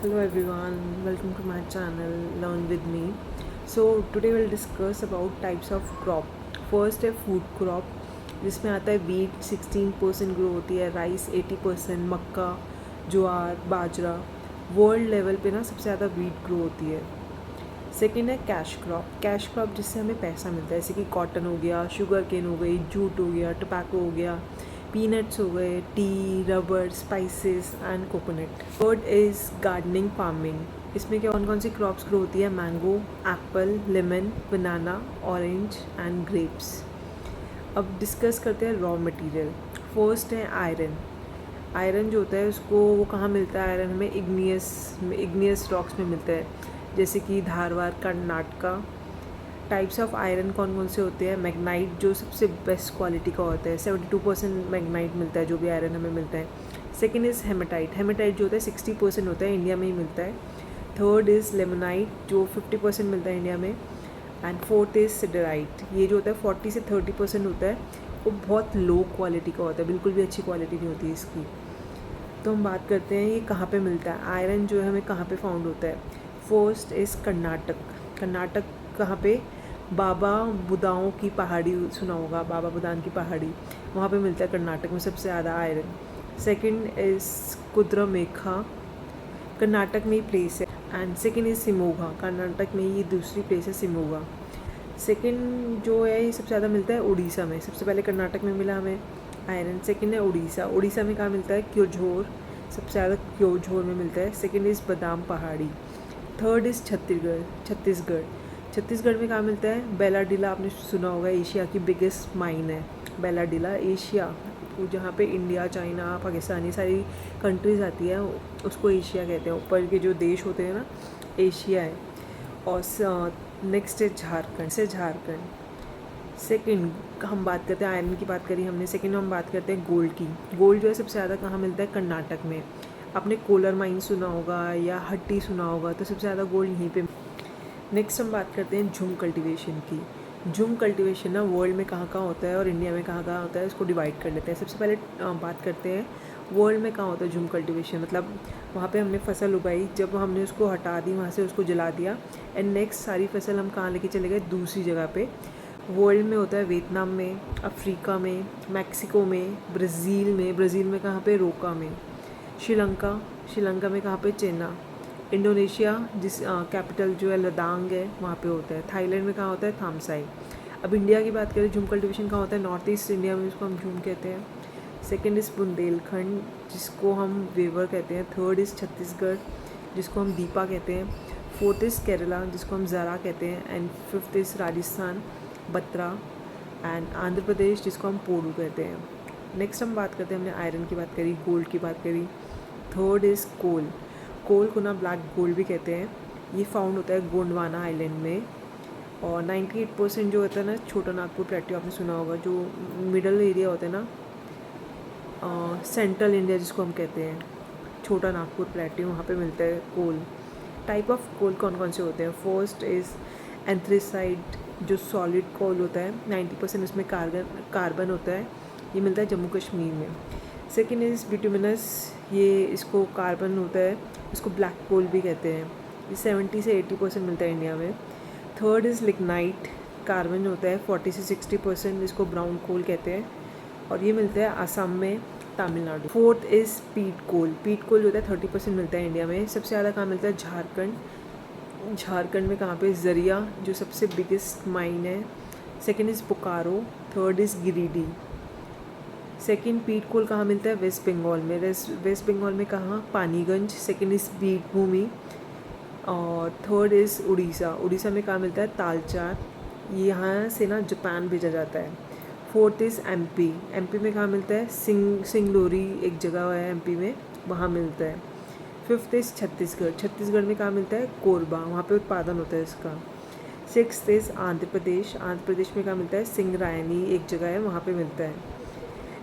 Hello everyone, welcome to my channel Learn with me. So today we'll discuss about types of crop. First है food crop जिसमें आता है wheat 16% grow होती है, rice 80%, मक्का, ज्वार, बाजरा. World level पे ना सबसे ज़्यादा wheat ग्रो होती है. सेकेंड है कैश क्रॉप जिससे हमें पैसा मिलता है, जैसे कि कॉटन हो गया, शुगर केन हो गई, जूट हो गया, टोबैको हो गया, पीनट्स हो गए, T, rubber, spices and coconut. Third is gardening farming. इसमें क्या कौन कौन सी क्रॉप्स ग्रो होती है? Mango, Apple, lemon, banana, orange and grapes. अब डिस्कस करते हैं रॉ मटेरियल. फर्स्ट है आयरन. आयरन जो होता है उसको वो कहाँ मिलता है? आयरन हमें इग्नियस रॉक्स में मिलता है, जैसे कि Dharwad, Karnataka. Types of iron कौन कौन से होते हैं? मैग्नाइट जो सबसे बेस्ट क्वालिटी का होता है, 72% मैग्नाइट मिलता है जो भी आयरन हमें मिलता है. सेकेंड इज़ हेमेटाइट जो होता है 60% होता है, इंडिया में ही मिलता है. थर्ड इज़ लेमनाइट जो 50% मिलता है इंडिया में. एंड फोर्थ इज़ सिडराइट, ये जो होता है 40 से 30% होता है, वो बहुत लो क्वालिटी का होता है, बिल्कुल भी अच्छी क्वालिटी नहीं होती इसकी. तो हम बात करते हैं ये कहाँ पे मिलता है, आयरन जो है हमें कहाँ पे फाउंड होता है. फर्स्ट इज़ कर्नाटक कहाँ पे? बाबा बुदाओं की पहाड़ी सुना होगा, बाबा बुदान की पहाड़ी, वहाँ पे मिलता है कर्नाटक में सबसे ज़्यादा iron. Second is Kudremukh, Karnataka में ही प्लेस है. And second is Shimoga, Karnataka में ये दूसरी प्लेस है शिमोगा. सेकंड जो है ये सबसे ज़्यादा मिलता है उड़ीसा में. सबसे पहले कर्नाटक में मिला हमें आयरन. सेकंड है उड़ीसा में कहाँ मिलता है? क्योझोर, सबसे ज़्यादा क्योझोर में मिलता है. सेकंड इज़ बादाम पहाड़ी. थर्ड इज़ छत्तीसगढ़ में कहाँ मिलता है? बेलाडीला, आपने सुना होगा, एशिया की बिगेस्ट माइन है बेलाडीला. एशिया जहाँ पे इंडिया, चाइना, पाकिस्तान ये सारी कंट्रीज़ आती है उसको एशिया कहते हैं. ऊपर के जो देश होते हैं ना, एशिया है. और नेक्स्ट है झारखंड. सेकंड हम बात करते हैं, आयरन की बात करी हमने. सेकंड हम बात करते हैं गोल्ड की. गोल्ड जो है सबसे ज़्यादा कहाँ मिलता है? कर्नाटक में. आपने कोलर माइन सुना होगा या हट्टी सुना होगा, तो सबसे ज़्यादा गोल्ड यहीं पे. नेक्स्ट हम बात करते हैं झूम कल्टीवेशन की. झूम कल्टीवेशन ना वर्ल्ड में कहाँ कहाँ होता है और इंडिया में कहाँ कहाँ होता है, इसको डिवाइड कर लेते हैं. सबसे पहले बात करते हैं वर्ल्ड में कहाँ होता है झूम कल्टीवेशन. मतलब वहाँ पे हमने फसल उगाई, जब हमने उसको हटा दी वहाँ से, उसको जला दिया, एंड नेक्स्ट सारी फसल हम कहाँ लेके चले गए? दूसरी जगह पे. वर्ल्ड में होता है वियतनाम में, अफ्रीका में, मैक्सिको में, ब्राज़ील में कहाँ पे? रोका में. श्रीलंका में कहाँ पे? चेन्नई. इंडोनेशिया जिस कैपिटल जो है लदांग है, वहाँ पे होता है. थाईलैंड में कहाँ होता है? थामसाई. अब इंडिया की बात करें, झूम कल्टीवेशन कहाँ होता है? नॉर्थ ईस्ट इंडिया में, इसको हम झूम कहते हैं. सेकेंड इज़ बुंदेलखंड जिसको हम वेवर कहते हैं. थर्ड इज़ छत्तीसगढ़ जिसको हम दीपा कहते हैं. फोर्थ इज़ केरला जिसको हम ज़रा कहते हैं. And fifth is Rajasthan, Batra. And Andhra Pradesh जिसको हम पोडू कहते हैं. नेक्स्ट हम बात करते हैं, हमने आयरन की बात करी, गोल्ड की बात करी. थर्ड इज़ कोल को ना ब्लैक गोल्ड भी कहते हैं. ये फाउंड होता है गोंडवाना आइलैंड में. और 98% जो होता है ना, छोटा नागपुर प्लेट्यू आपने सुना होगा, जो मिडल एरिया होता है ना, सेंट्रल इंडिया जिसको हम कहते हैं, छोटा नागपुर प्लेट्यू, वहाँ पे मिलता है कोल. टाइप ऑफ कोल कौन कौन से होते हैं? फर्स्ट इज़ एंथ्रेसाइट जो सॉलिड कोल होता है, 90% उसमें कार्बन होता है, ये मिलता है जम्मू कश्मीर में. सेकेंड इज़ बिटुमिनस, ये इसको कार्बन होता है, इसको ब्लैक कोल भी कहते हैं, ये 70 से 80% मिलता है इंडिया में. थर्ड इज़ लिग्नाइट, कार्बन होता है 40 से 60%, इसको ब्राउन कोल कहते हैं, और ये मिलता है आसाम में, तमिलनाडु. फोर्थ इज़ पीट कोल जो होता है 30% मिलता है इंडिया में. सबसे ज़्यादा कहाँ मिलता है? झारखंड में कहाँ पे? जरिया जो सबसे बिगेस्ट माइन है. Second is Bokaro. Third is Giridih. Second पीट कोल कहाँ मिलता है? वेस्ट बंगाल में. वेस्ट बंगाल में कहाँ? पानीगंज. Second is Birbhumi. और थर्ड इज़ उड़ीसा में कहाँ मिलता है? तालचार. यहाँ से ना जापान भेजा जाता है. फोर्थ इज़ एमपी में कहाँ मिलता है? सिंगलोरी एक जगह है एमपी में, वहाँ मिलता है. फिफ्थ इज़ छत्तीसगढ़ में कहाँ मिलता है? कोरबा, वहाँ पे उत्पादन होता है इसका. सिक्स्थ इज़ आंध्र प्रदेश में कहाँ मिलता है? सिंगरायनी एक जगह है, वहाँ पे मिलता है.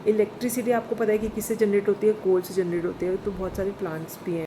इलेक्ट्रिसिटी आपको पता है कि किससे जनरेट होती है? कोल से जनरेट होती है. तो बहुत सारे प्लांट्स भी हैं.